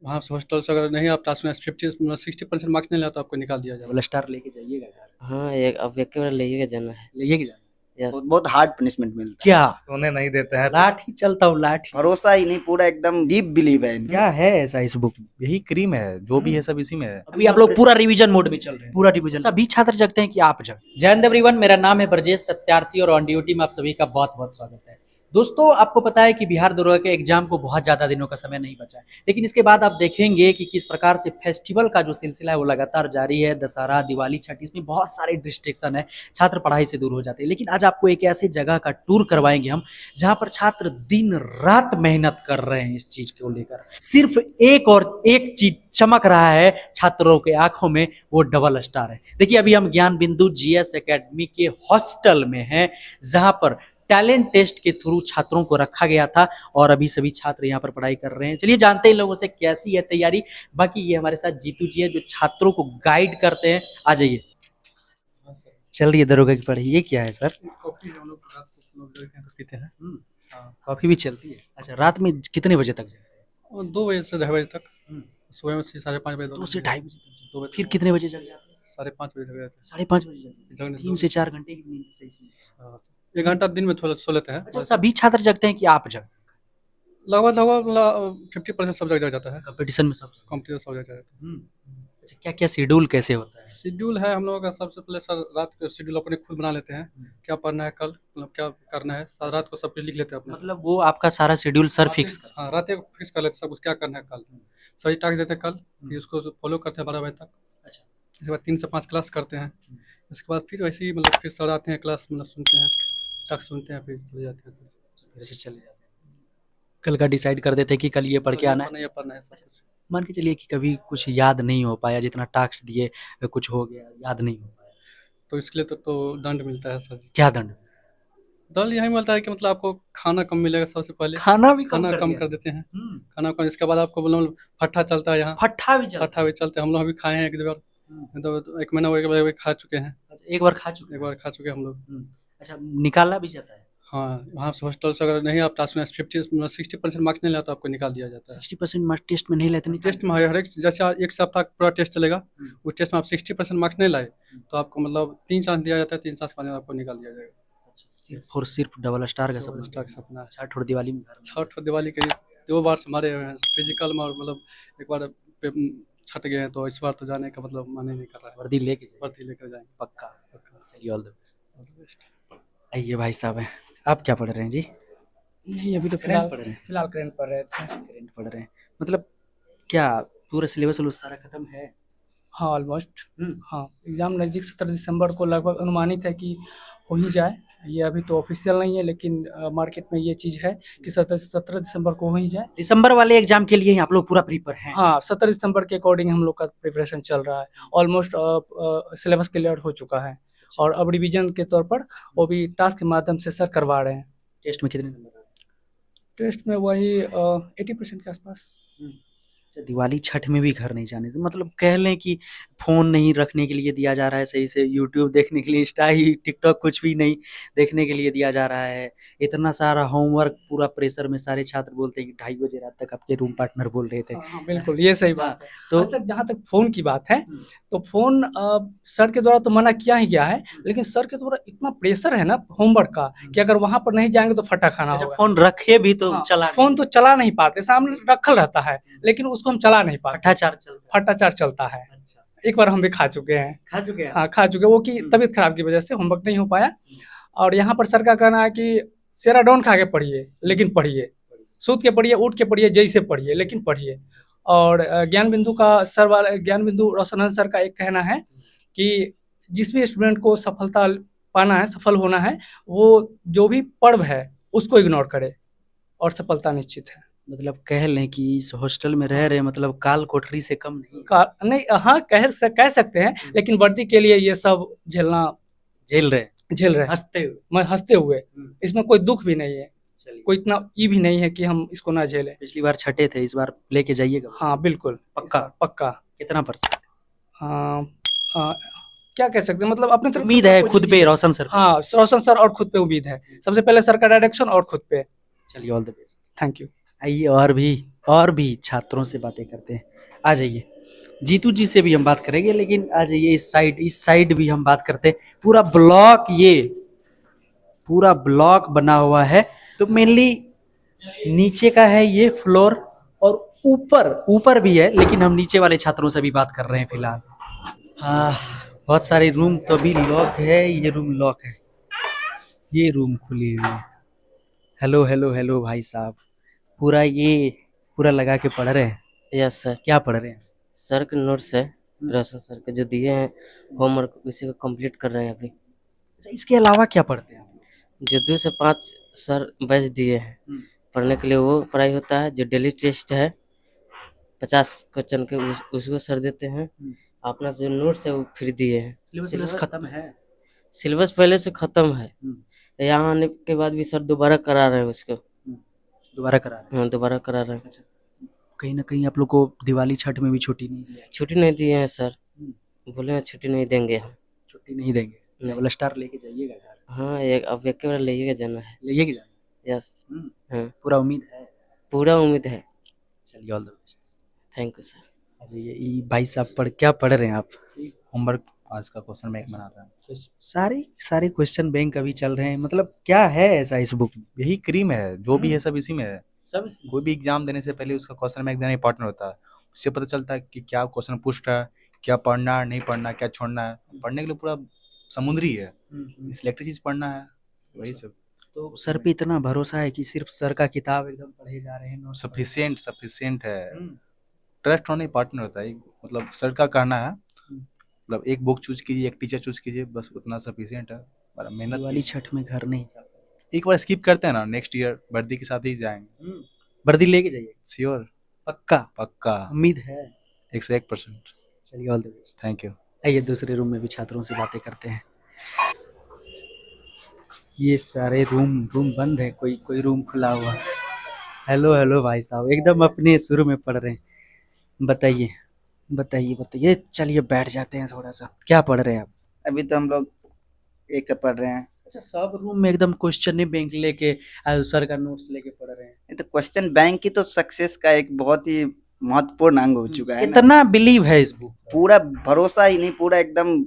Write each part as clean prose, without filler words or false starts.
वहाँ से हॉस्टल से अगर नहीं आप पास में 50-60% मार्क्स नहीं लाया तो आपको निकाल दिया जाएगा। डबल स्टार लेके जाइएगा घर, हाँ, एक अब एक बार लेके जाना है। लेके जाना। यस। बहुत हार्ड पनिशमेंट मिलता है। क्या सोने नहीं देते हैं। लाठी चलता हूँ लाठी। भरोसा ही नहीं, पूरा एकदम डीप बिलीव है इनका। क्या है ऐसा इस बुक में? यही क्रीम है, जो भी है सब इसी में है। अभी आप लोग पूरा रिवीजन मोड में चल रहे हैं, पूरा रिवीजन। सभी छात्र जगते हैं कि आप जग। जय हिंद एवरीवन, मेरा नाम है ब्रजेश सत्यार्थी और ऑन ड्यूटी में आप सभी का बहुत बहुत स्वागत है। दोस्तों, आपको पता है कि बिहार दरोगा के एग्जाम को बहुत ज़्यादा दिनों का समय नहीं बचा है, लेकिन इसके बाद आप देखेंगे कि किस प्रकार से फेस्टिवल का जो सिलसिला है वो लगातार जारी है। दशहरा, दिवाली, छठ, इसमें बहुत सारे डिस्ट्रैक्शन है, छात्र पढ़ाई से दूर हो जाते हैं। लेकिन आज आपको एक ऐसी जगह का टूर करवाएंगे हम, जहाँ पर छात्र दिन रात मेहनत कर रहे हैं इस चीज़ को लेकर। सिर्फ एक और एक चीज चमक रहा है छात्रों के आंखों में, वो डबल स्टार है। देखिए, अभी हम ज्ञान बिंदु जीएस एकेडमी के हॉस्टल में हैं, जहाँ पर टैलेंट टेस्ट के थ्रू छात्रों को रखा गया था और अभी सभी छात्र यहाँ पर पढ़ाई कर रहे हैं। चलिए जानते हैं इन लोगों से कैसी है तैयारी। बाकी ये हमारे साथ जीतू जी है जो छात्रों को गाइड करते हैं। आ जाइए। चल रही है दरोगा की पढ़ाई। ये क्या है सर? कॉफी हम लोग रात को लोग जगते हैं तो पीते हैं। कॉफी भी चलती है? अच्छा, रात में कितने बजे तक? और 2 बजे से 2:30 बजे तक। सुबह में 5:30 बजे 2 से 2:30 बजे तक। 2 बजे फिर कितने बजे जग जाते हैं? 5:30 बजे जग जाते 5:30 बजे जगते हैं। हैं। 3 से 4 घंटे की नींद सही से। 1 घंटा दिन में सो लेते हैं। अच्छा, सभी छात्र जगते हैं कि आप जग? लगभग 50% सब जग जाता है। कंपटीशन में सब? कंप्लीट सब जग जाता है। अच्छा, क्या क्या शेड्यूल कैसे होता है? शेड्यूल है हम लोगों का। सबसे पहले सर रात को शेड्यूल अपने खुद बना लेते हैं, क्या पढ़ना है कल, मतलब क्या करना है। सारा रात को सब कुछ लिख लेते हैं अपने। मतलब वो आपका सारा शेड्यूल सर फिक्स? हाँ, रात को फिक्स कर लेते हैं सब कुछ, क्या करना है कल। सही टास्क देते हैं कल, फिर उसको फॉलो करते हैं 12 बजे तक। अच्छा। इसके बाद 3 से 5 क्लास करते हैं। इसके बाद फिर वैसे ही मतलब फिर सर आते हैं, क्लास मतलब सुनते हैं, टास्क सुनते हैं, फिर चले जाते हैं। फिर से चले जाते हैं। कल का डिसाइड कर देते हैं कि कल ये पढ़ के आना है। ये पढ़ना है सब कुछ। मान के चलिए कि कभी कुछ याद नहीं हो पाया, जितना टास्क दिए कुछ हो गया, याद नहीं हो पाया, तो इसके लिए तो दंड मिलता है सर। क्या दंड? दंड यही मिलता है कि मतलब आपको खाना कम मिलेगा। सबसे पहले खाना भी खाना कम कर देते हैं। खाना कम। इसके बाद आपको मतलब फट्टा चलता है यहाँ। फट्टा भी फट्टा भी चलते हैं। हम लोग अभी खाए हैं एक बार, तो 1 महीना हो खा चुके हैं। एक बार खा चुके? एक बार खा चुके हैं हम लोग। अच्छा, निकाला भी जाता है? हाँ, वहाँ से हॉस्टल से अगर नहीं आप पास में 60% मार्क्स नहीं लाया तो आपको निकाल दिया जाता है। 60% मार्क्स टेस्ट में नहीं लेते? नहीं, टेस्ट में हर एक जैसे एक सप्ताह पूरा टेस्ट चलेगा, उस टेस्ट में आप 60% मार्क्स नहीं लाए तो आपको मतलब 3 चांस दिया जाता है। 3 चांस के बाद आपको निकाल दिया जाएगा। सिर्फ और सिर्फ डबल स्टार का डबल स्टार का सपना है। छठ और दिवाली में? छठ और दिवाली के 2 बार से मारे हुए हैं फिजिकल में, और मतलब एक बार छट गए हैं, तो इस बार तो जाने का मतलब मन ही नहीं कर रहा है। वर्दी लेके वर्दी लेकर जाएंगे पक्का? पक्का। चलिए, ऑल द बेस्ट। आइए भाई साहब हैं, आप क्या पढ़ रहे हैं जी? नहीं, अभी तो फिलहाल पढ़ रहे हैं? फिलहाल करेंट पढ़ रहे थे। करेंट पढ़ रहे हैं, मतलब क्या पूरा सिलेबस सारा खत्म है? हाँ, ऑलमोस्ट। हाँ, एग्ज़ाम नज़दीक 17 दिसंबर को लगभग अनुमानित है कि हो ही जाए। ये अभी तो ऑफिशियल नहीं है, लेकिन मार्केट में ये चीज़ है कि 17 दिसंबर को हो ही जाए। दिसंबर वाले एग्जाम के लिए ही आप लोग पूरा प्रिपेयर हैं? हाँ, 17 दिसंबर के अकॉर्डिंग हम लोग का प्रिपरेशन चल रहा है। ऑलमोस्ट सिलेबस क्लियर हो चुका है और अब रिवीजन के तौर पर वो भी टास्क के माध्यम से सर करवा रहे हैं। टेस्ट में कितने नंबर? टेस्ट में वही 80% के आसपास। दिवाली छठ में भी घर नहीं जाने, तो मतलब कह लें कि फ़ोन नहीं रखने के लिए दिया जा रहा है सही से, यूट्यूब देखने के लिए, इंस्टा ही टिकटॉक कुछ भी नहीं देखने के लिए दिया जा रहा है। इतना सारा होमवर्क, पूरा प्रेशर में सारे छात्र बोलते हैं कि 2:30 बजे रात तक आपके रूम पार्टनर बोल रहे थे। हाँ, बिल्कुल, ये सही बात है। तो सर, जहाँ तक फ़ोन की बात है तो फ़ोन सर के द्वारा तो मना किया ही गया है, लेकिन सर के द्वारा इतना प्रेशर है ना होमवर्क का कि अगर वहाँ पर नहीं जाएंगे तो फटा खाना होगा। फ़ोन रखे भी तो चला फ़ोन तो चला नहीं पाते, सामने रखल रहता है, लेकिन उसको हम चला नहीं पाते। फटाचार चलता है। अच्छा, एक बार हम भी खा चुके हैं। खा चुके हैं? हाँ, खा चुके। वो की तबीयत खराब की वजह से होमवर्क नहीं हो पाया। और यहाँ पर सर का कहना है कि सेराडोन खा के पढ़िए, लेकिन पढ़िए, सूत के पढ़िए, उठ के पढ़िए, जैसे पढ़िए, लेकिन पढ़िए। और ज्ञान बिंदु का सर वाला ज्ञान बिंदु रोशन सर का एक कहना है कि जिस भी स्टूडेंट को सफलता पाना है, सफल होना है, वो जो भी पर्व है उसको इग्नोर करे और सफलता निश्चित है। मतलब कह लें कि इस हॉस्टल में रह रहे मतलब काल कोठरी से कम नहीं? नहीं, हाँ, कह सकते हैं, लेकिन वर्दी के लिए ये सब झेल रहे हंसते हुए। इसमें कोई दुख भी नहीं है, कोई इतना ये भी नहीं है कि हम इसको ना झेलें। पिछली बार छठे थे, इस बार लेके जाइएगा? हाँ, बिल्कुल, पक्का। कितना %? क्या कह सकते हैं, मतलब अपने तरफ उम्मीद है खुद पे रोशन सर? हाँ, रोशन सर और खुद पे उम्मीद है। सबसे पहले सर का डायरेक्शन और खुद पे। चलिए, all the best. Thank you. आइए, और भी और भी छात्रों से बातें करते हैं। आ जाइए, जीतू जी से भी हम बात करेंगे, लेकिन आ जाइए इस साइड भी हम बात करते हैं। पूरा ब्लॉक बना हुआ है, तो मेनली नीचे का है ये फ्लोर, और ऊपर भी है, लेकिन हम नीचे वाले छात्रों से भी बात कर रहे हैं फिलहाल। हाँ, बहुत सारे रूम तो अभी लॉक है, ये रूम लॉक है, ये रूम खुली हुई है। हेलो हेलो हेलो भाई साहब, पूरा लगा के पढ़ रहे हैं? Yes sir. क्या पढ़ रहे हैं? सर के नोट्स है, रोशन सर के जो दिए हैं होमवर्क, उसी को कंप्लीट कर रहे हैं अभी। अच्छा, इसके अलावा क्या पढ़ते हैं आप? जो 2 से 5 सर बैच दिए हैं पढ़ने के लिए, वो पढ़ाई होता है। जो डेली टेस्ट है 50 क्वेश्चन के, उसको सर देते हैं। अपना जो नोट्स है वो फ्री दिए हैं। सिलेबस खत्म है? सिलेबस पहले से खत्म है, यहाँ आने के बाद भी सर दोबारा करा रहे हैं उसको। दोबारा करा रहे हैं? हाँ, दोबारा करा रहे हैं। कहीं ना कहीं आप लोग को दिवाली छठ में भी छुट्टी नहीं दी है? छुट्टी नहीं दिए हैं सर, बोले हैं छुट्टी नहीं देंगे हम। छुट्टी नहीं देंगे? नहीं। डबल स्टार लेके जाइएगा घर? हाँ, अब एक बार लेके जाना है। लेके जाना? यस। हाँ, पूरा उम्मीद है? पूरा उम्मीद है। चलिए, all the best. Thank you sir. अच्छा, ये भाई साहब क्या पढ़ रहे हैं आप? होमवर्क आज का क्वेश्चन बैंक बना रहा है। सारे क्वेश्चन बैंक अभी चल रहे हैं, मतलब क्या है ऐसा इस बुक में? यही क्रीम है, जो भी है सब इसी में है। सब कोई भी एग्जाम देने से पहले उसका क्वेश्चन बैंक देना इंपॉर्टेंट होता है। उससे पता चलता है कि क्या क्वेश्चन पूछ रहा है, क्या पढ़ना है, नहीं पढ़ना, क्या छोड़ना है। पढ़ने के लिए पूरा समुद्री है, सिलेक्टेड चीज पढ़ना है, वही सब। तो सर पे इतना भरोसा है कि सिर्फ सर का किताब एकदम पढ़े जा रहे हैं? नोट्स सफिशिएंट है। ट्रस्ट होना इंपॉर्टेंट होता है, मतलब सर का कहना है, मतलब एक बुक चूज कीजिए, एक टीचर चूज कीजिए, बस उतना सफिशिएंट है। और मेहनत दिवाली छठ में घर नहीं जा पाए? एक बार स्किप करते हैं ना, नेक्स्ट ईयर वर्दी के साथ ही जाएंगे। वर्दी लेके जाइए? श्योर, पक्का उम्मीद है? 101%। चलिए, all the best. Thank you. आइए दूसरे रूम में भी छात्रों से बातें करते हैं। ये सारे रूम बंद है, कोई रूम खुला हुआ? हेलो भाई साहब, एकदम अपने शुरू में पढ़ रहे हैं। बताइए। चलिए बैठ जाते हैं थोड़ा सा। क्या पढ़ रहे हैं आप? अभी तो हम लोग एक का पढ़ रहे हैं। अच्छा, सब रूम में एकदम क्वेश्चन बैंक लेके सर का नोट्स लेके पढ़ रहे हैं? ये तो क्वेश्चन बैंक की तो सक्सेस का एक बहुत ही महत्वपूर्ण अंग हो चुका है ना। इतना बिलीव है इस बुक? पूरा भरोसा ही नहीं, पूरा एकदम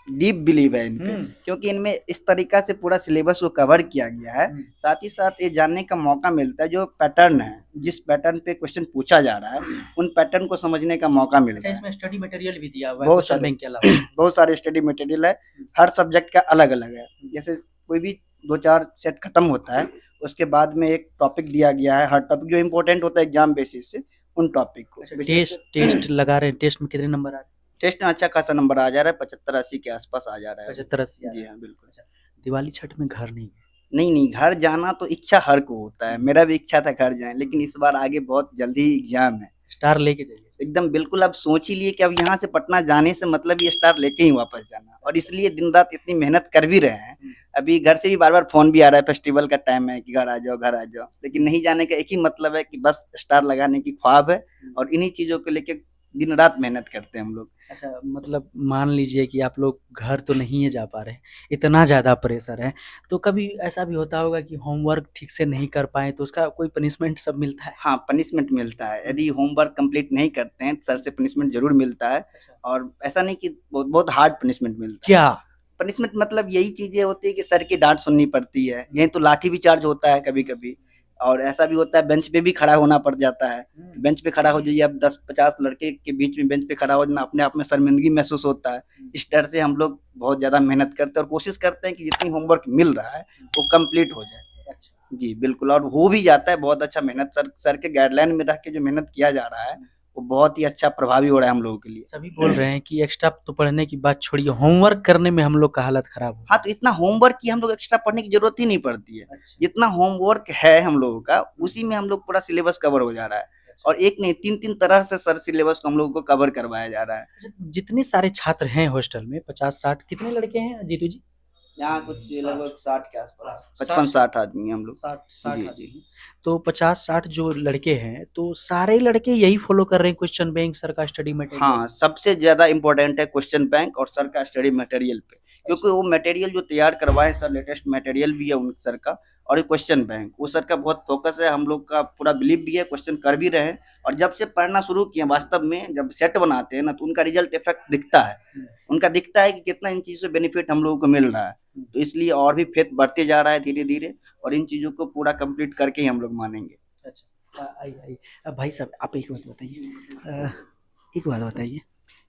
डीप बिलीव है इन पे, क्योंकि इनमें इस तरीका से पूरा सिलेबस को कवर किया गया है। साथ ही साथ ये जानने का मौका मिलता है जो पैटर्न है, जिस पैटर्न पे क्वेश्चन पूछा जा रहा है, उन पैटर्न को समझने का मौका मिलता है। इसमें स्टडी मटेरियल भी दिया हुआ है बहुत क्वेश्चन सारे बैंक के अलावा? बहुत सारे स्टडी मटेरियल है, हर सब्जेक्ट का अलग अलग है। जैसे कोई भी 2-4 सेट खत्म होता है, उसके बाद में एक टॉपिक दिया गया है, हर टॉपिक जो इम्पोर्टेंट होता है एग्जाम बेसिस से, उन टॉपिक को। टेस्ट लगा रहे हैं? टेस्ट में कितने नंबर आ रहे हैं? टेस्ट में अच्छा खासा नंबर आ जा रहा है, 75-80 के आसपास आ जा रहा है। 75-80? जी हाँ, बिल्कुल। दिवाली छठ में घर नहीं? नहीं, घर जाना तो इच्छा हर को होता है, मेरा भी इच्छा था घर जाए, लेकिन इस बार आगे बहुत जल्दी ही एग्जाम है। स्टार लेके जाइए? एकदम बिल्कुल। अब सोच ही लिए कि अब यहाँ से पटना जाने से मतलब ये स्टार लेके ही वापस जाना, और इसलिए दिन रात इतनी मेहनत कर भी रहे हैं। अभी घर से भी बार बार फोन भी आ रहा है, फेस्टिवल का टाइम है कि घर आ जाओ, लेकिन नहीं जाने का एक ही मतलब है कि बस स्टार लगाने की ख्वाब है, और इन्हीं चीजों को लेके दिन रात मेहनत करते हैं हम लोग। अच्छा, मतलब मान लीजिए कि आप लोग घर तो नहीं है जा पा रहे, इतना ज़्यादा प्रेशर है, तो कभी ऐसा भी होता होगा कि होमवर्क ठीक से नहीं कर पाए, तो उसका कोई पनिशमेंट सब मिलता है? हाँ, पनिशमेंट मिलता है। यदि होमवर्क कंप्लीट नहीं करते हैं, सर से पनिशमेंट जरूर मिलता है। और ऐसा नहीं कि बहुत हार्ड पनिशमेंट मिलता है। क्या पनिशमेंट मतलब यही चीजें होती है कि सर की डांट सुननी पड़ती है, यहीं तो लाठी भी चार्ज होता है कभी कभी, और ऐसा भी होता है बेंच पे भी खड़ा होना पड़ जाता है। बेंच पे खड़ा हो जाइए, अब 10-50 लड़के के बीच में बेंच पे खड़ा हो जाना अपने आप में शर्मिंदगी महसूस होता है। इस डर से हम लोग बहुत ज्यादा मेहनत करते हैं और कोशिश करते हैं कि जितनी होमवर्क मिल रहा है वो कंप्लीट हो जाए। जी बिल्कुल, और हो भी जाता है। बहुत अच्छा मेहनत सर के गाइडलाइन में रख के जो मेहनत किया जा रहा है वो बहुत ही अच्छा प्रभावी हो रहा है हम लोगों के लिए। सभी बोल रहे हैं कि एक्स्ट्रा तो पढ़ने की बात छोड़िए, होमवर्क करने में हम लोग का हालत खराब हो। हाँ, तो इतना होमवर्क की हम लोग एक्स्ट्रा पढ़ने की जरूरत ही नहीं पड़ती है। जितना होमवर्क है हम लोगों का, उसी में हम लोग पूरा सिलेबस कवर हो जा रहा है, और एक नहीं 3-3 तरह से सर सिलेबस को हम लोगों को कवर करवाया जा रहा है। जितने सारे छात्र हैं हॉस्टल में, 50-60 कितने लड़के हैं जीतू जी? यहाँ कुछ लगभग 60 के आसपास, 55-60 आदमी हम लोग। 60 जी। आदमी। तो 50-60 जो लड़के हैं, तो सारे लड़के यही फॉलो कर रहे हैं क्वेश्चन बैंक, सर का स्टडी मटेरियल? हाँ, सबसे ज्यादा इम्पोर्टेंट है क्वेश्चन बैंक और सर का स्टडी मटेरियल पे, क्योंकि वो मटेरियल जो तैयार करवाए सर, लेटेस्ट मटेरियल भी है उन सर का, और क्वेश्चन बैंक वो सर का बहुत फोकस है, हम लोग का पूरा बिलीव भी है, क्वेश्चन कर भी रहे हैं। और जब से पढ़ना शुरू किए वास्तव में जब सेट बनाते हैं ना तो उनका रिजल्ट इफेक्ट दिखता है, उनका दिखता है कि कितना इन चीज़ों से बेनिफिट हम लोगों को मिल रहा है। तो इसलिए और भी फेथ बढ़ते जा रहा है धीरे धीरे, और इन चीज़ों को पूरा कंप्लीट करके ही हम लोग मानेंगे। अच्छा आइए अब भाई साहब आप एक बात बताइए, एक बात बताइए,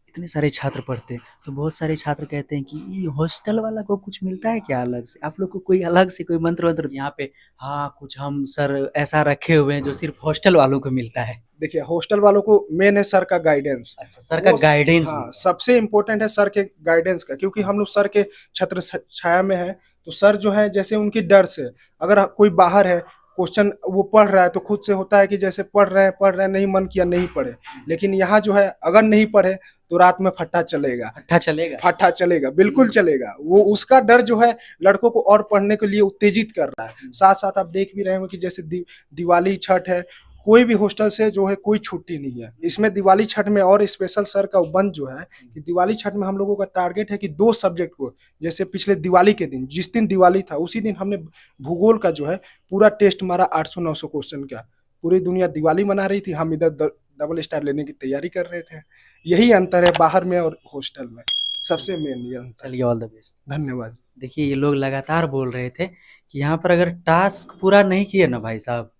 इतने सारे छात्र पढ़ते हैं तो बहुत सारे छात्र कहते हैं कि ये हॉस्टल वाला को कुछ मिलता है क्या अलग से, आप लोग को कोई अलग से कोई मंत्र वंत्र यहाँ पे? हाँ कुछ हम सर ऐसा रखे हुए हैं जो सिर्फ हॉस्टल वालों को मिलता है। देखिए हॉस्टल वालों को मेन है सर का गाइडेंस। अच्छा सर का गाइडेंस। हाँ, सबसे इम्पोर्टेंट है सर के गाइडेंस का, क्योंकि हम लोग सर के छत्र छाया में है। तो सर जो है जैसे उनकी डर से, अगर कोई बाहर है क्वेश्चन वो पढ़ रहा है तो खुद से होता है कि जैसे पढ़ रहे हैं नहीं मन किया नहीं पढ़े, लेकिन यहाँ जो है अगर नहीं पढ़े तो रात में फट्टा चलेगा, फट्टा चलेगा, बिल्कुल चलेगा। वो उसका डर जो है लड़कों को और पढ़ने के लिए उत्तेजित कर रहा है। साथ साथ आप देख भी रहे हो कि जैसे दिवाली छठ है, कोई भी हॉस्टल से जो है कोई छुट्टी नहीं है। इसमें दिवाली छठ में और स्पेशल सर का बंद जो है कि दिवाली छठ में हम लोगों का टारगेट है कि 2 सब्जेक्ट को, जैसे पिछले दिवाली के दिन जिस दिन दिवाली था उसी दिन हमने भूगोल का जो है पूरा टेस्ट मारा 800-900 क्वेश्चन का। पूरी दुनिया दिवाली मना रही थी, हम इधर डबल स्टार लेने की तैयारी कर रहे थे। यही अंतर है बाहर में और हॉस्टल में, सबसे मेन ये अंतर। चलिए ऑल द बेस्ट, धन्यवाद। देखिए ये लोग लगातार बोल रहे थे कि यहाँ पर अगर टास्क पूरा नहीं किए ना भाई साहब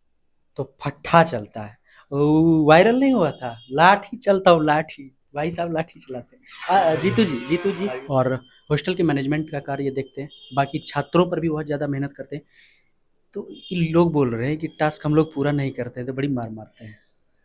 तो फट्टा चलता है। वायरल नहीं हुआ था, लाठी चलता हूँ लाठी, भाई साहब लाठी चलाते हैं। जीतू जी और हॉस्टल के मैनेजमेंट का कार्य देखते हैं, बाकी छात्रों पर भी बहुत ज़्यादा मेहनत करते हैं। तो ये लोग बोल रहे हैं कि टास्क हम लोग पूरा नहीं करते हैं तो बड़ी मार मारते हैं,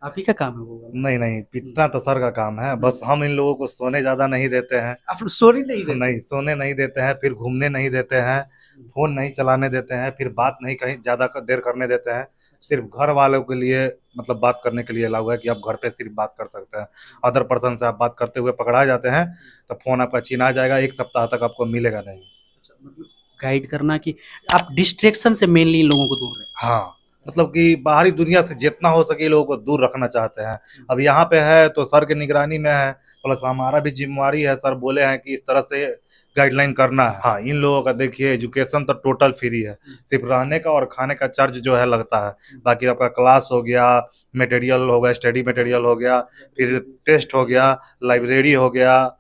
आप ही का काम है वो वाला? नहीं पिटना तो सर का काम है, बस हम इन लोगों को सोने ज्यादा नहीं देते हैं। आप लोग सोने नहीं देते? नहीं सोने नहीं देते हैं, फिर घूमने नहीं देते हैं, फोन नहीं चलाने देते हैं, फिर बात नहीं कहीं ज्यादा देर करने देते हैं। सिर्फ घर वालों के लिए मतलब बात करने के लिए अलाउ है कि आप घर पे सिर्फ बात कर सकते हैं। अदर पर्सन से आप बात करते हुए पकड़ा जाते हैं तो फोन आपका छीना जाएगा, 1 सप्ताह तक आपको मिलेगा नहीं। मतलब गाइड करना कि आप डिस्ट्रैक्शन से मेनली लोगों को दूर रखें। हाँ, मतलब कि बाहरी दुनिया से जितना हो सके लोगों को दूर रखना चाहते हैं। अब यहाँ पे है तो सर की निगरानी में है, प्लस हमारा भी जिम्मेवारी है। सर बोले हैं कि इस तरह से गाइडलाइन करना है। हाँ, इन लोगों का देखिए एजुकेशन तो टोटल फ्री है, सिर्फ रहने का और खाने का चार्ज जो है लगता है। बाकी आपका क्लास हो गया, मटेरियल हो गया, स्टडी मटेरियल हो गया, फिर टेस्ट हो गया, लाइब्रेरी हो गया,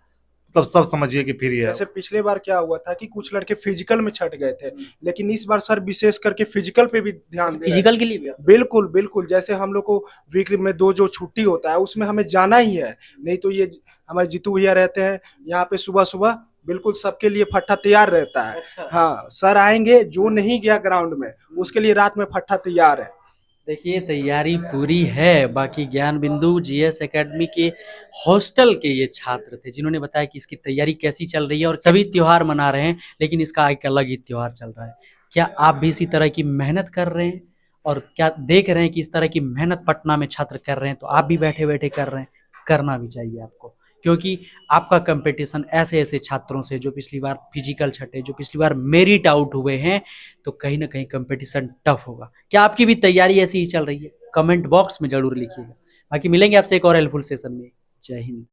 मतलब सब समझिए कि फ्री है। जैसे पिछले बार क्या हुआ था कि कुछ लड़के फिजिकल में छट गए थे, लेकिन इस बार सर विशेष करके फिजिकल पे भी ध्यान दे रहे हैं। फिजिकल के लिए भी? बिल्कुल। जैसे हम लोग को वीकली में 2 जो छुट्टी होता है उसमें हमें जाना ही है, नहीं तो ये हमारे जीतू भैया रहते हैं यहाँ पे सुबह बिल्कुल सबके लिए फट्टा तैयार रहता है। अच्छा। हाँ, सर आएंगे, जो नहीं गया ग्राउंड में उसके लिए रात में फट्टा तैयार है। देखिए तैयारी पूरी है। बाकी ज्ञान बिंदु जीएस एकेडमी के हॉस्टल के ये छात्र थे जिन्होंने बताया कि इसकी तैयारी कैसी चल रही है, और सभी त्योहार मना रहे हैं लेकिन इसका एक अलग ही त्योहार चल रहा है। क्या आप भी इसी तरह की मेहनत कर रहे हैं और क्या देख रहे हैं कि इस तरह की मेहनत पटना में छात्र कर रहे हैं, तो आप भी बैठे बैठे कर रहे हैं, करना भी चाहिए आपको, क्योंकि आपका कंपटीशन ऐसे छात्रों से जो पिछली बार फिजिकल छटे, जो पिछली बार मेरिट आउट हुए हैं, तो कहीं ना कहीं कंपटीशन टफ होगा। क्या आपकी भी तैयारी ऐसी ही चल रही है? कमेंट बॉक्स में जरूर लिखिएगा। बाकी मिलेंगे आपसे एक और हेल्पफुल सेशन में। जय हिंद।